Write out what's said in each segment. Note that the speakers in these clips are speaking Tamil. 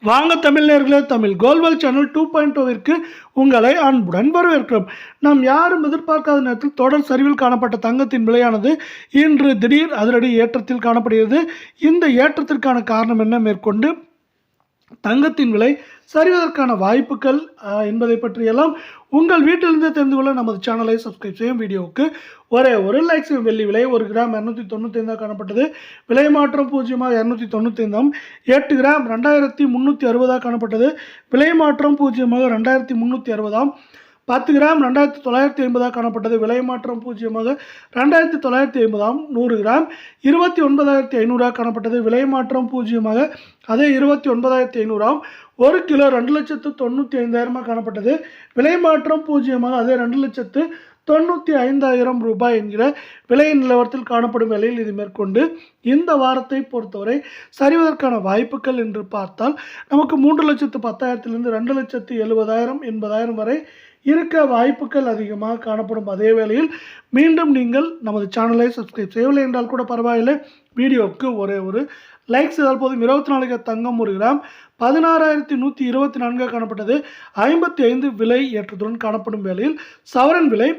வாங்க தமிழர்களே, தமிழ் கோல்வல் சேனல் 2.0விற்கு உங்களை அன்புடன் வரவேற்கிறோம். நாம் யாரும் எதிர்பார்க்காத நேரத்தில் தொடர் சரிவில் காணப்பட்ட தங்கத்தின் விலையானது இன்று திடீர் அதிரடி ஏற்றத்தில் காணப்படுகிறது. இந்த ஏற்றத்திற்கான காரணம் என்ன, மேற்கொண்டு தங்கத்தின் விலை சரிவதற்கான வாய்ப்புகள் என்பதை பற்றியெல்லாம் உங்கள் வீட்டிலிருந்தே தெரிந்து கொள்ள நமது சேனலை சப்ஸ்கிரைப் செய்யும். வீடியோவுக்கு ஒரே ஒரு லைக் செய்யும். வெள்ளி விலை 1 கிராம் 295 காணப்பட்டது. விலை மாற்றம் 295. 8 கிராம் 2360 காணப்பட்டது. விலை மாற்றம் 2360. 10 கிராம் 2950 காணப்பட்டது. விலை மாற்றம் 2950. 100 கிராம் 29500 காணப்பட்டது. விலை மாற்றம் அதே 29500. 1 கிலோ 2,95,000 காணப்பட்டது. விலை மாற்றம் அதே 2,95,000 ரூபாய் என்கிற விலை நிலவரத்தில் காணப்படும் வேளையில் இது மேற்கொண்டு இந்த வாரத்தை பொறுத்தவரை சரிவதற்கான வாய்ப்புகள் என்று பார்த்தால் நமக்கு 3,10,000 2,70,000 80,000 வரை இருக்க வாய்ப்புகள் அதிகமாக காணப்படும். அதே வேளையில் மீண்டும் நீங்கள் நமது சேனலை சப்ஸ்கிரைப் செய்யவில்லை என்றால் கூட பரவாயில்லை, வீடியோவுக்கு ஒரே ஒரு லைக் செய்தால் போதும். 24 தங்கம் 1 கிராம் 16,124 காணப்பட்டது. 55 விலை ஏற்றத்துடன் காணப்படும் வேளையில் சவரன் விலை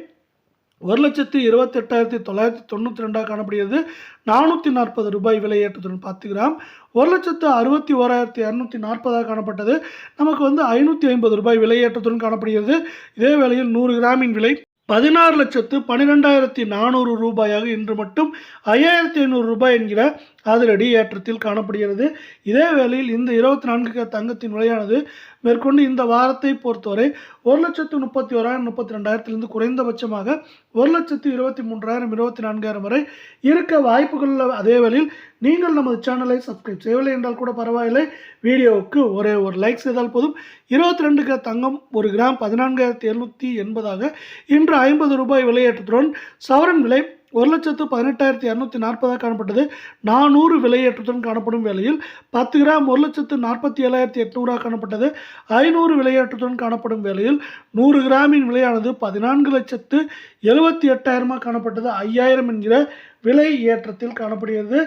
1,28,992 காணப்படுகிறது. 440 ரூபாய் விலை ஏற்றத்துடன் 10 கிராம் 1,61,240 காணப்பட்டது. நமக்கு 550 ரூபாய் விலை ஏற்றத்துடன் காணப்படுகிறது. இதே வேளையில் 100 கிராமின் விலை 16,12,400 ரூபாயாக இன்று மட்டும் 5,500 ரூபாய் என்கிற அதிரடி ஏற்றத்தில் காணப்படுகிறது. இதே வேளையில் இந்த 24 தங்கத்தின் விலையானது மேற்கொண்டு இந்த வாரத்தை பொறுத்தவரை 1,31,000 32,000 குறைந்தபட்சமாக 1,23,000 24,000 வரை இருக்க வாய்ப்புகள். அதே வேளையில் நீங்கள் நமது சேனலை சப்ஸ்கிரைப் செய்யவில்லை என்றால் கூட பரவாயில்லை, வீடியோவுக்கு ஒரே ஒரு லைக் செய்தால் போதும். 22 தங்கம் 1 கிராம் 14,780 இன்று 50 ரூபாய் விலையேற்றத்துடன் சவரன் விலை 1,18,240 காணப்பட்டது. 400 விலையேற்றத்துடன் காணப்படும் வேளையில் 10 கிராம் 1,47,800 காணப்பட்டது. 500 விலையேற்றத்துடன் காணப்படும் வேளையில் 100 கிராமின் விலையானது 14,78,000 காணப்பட்டது. 5,000 என்கிற விலை ஏற்றத்தில் காணப்படுகிறது.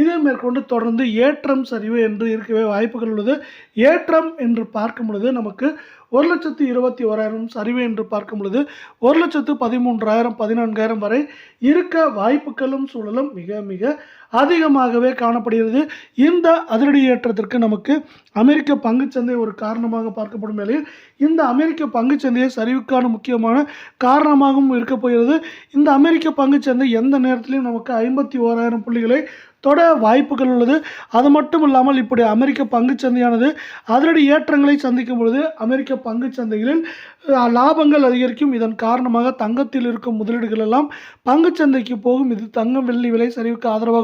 இது மேற்கொண்டு தொடர்ந்து ஏற்றம் சரிவு என்று இருக்கவே வாய்ப்புகள் உள்ளது. ஏற்றம் என்று பார்க்கும் பொழுது நமக்கு 1,21,000 சரிவு என்று பார்க்கும் பொழுது 1,13,000 14,000 வரை இருக்க வாய்ப்புகளும் சூழலும் மிக மிக அதிகமாகவே காணப்படுகிறது. இந்த அதிரடி ஏற்றத்திற்கு நமக்கு அமெரிக்க பங்குச்சந்தை ஒரு காரணமாக பார்க்கப்படும் வேளையில் இந்த அமெரிக்க பங்குச்சந்தையை சரிவுக்கான முக்கியமான காரணமாகவும் இருக்க போகிறது. இந்த அமெரிக்க பங்குச்சந்தை எந்த நேரத்திலையும் நமக்கு 51,000 புள்ளிகளை தொட வாய்ப்புகள் உள்ளது. அது மட்டும் இல்லாமல் இப்படி அமெரிக்க பங்குச்சந்தையானது அதிரடி ஏற்றங்களை சந்திக்கும் பொழுது அமெரிக்க பங்குச்சந்தைகளில் லாபங்கள் அதிகரிக்கும். இதன் காரணமாக தங்கத்தில் இருக்கும் முதலீடுகள் எல்லாம் பங்குச்சந்தைக்கு போகும். இது தங்கம் வெள்ளி விலை சரிவுக்கு ஆதரவாக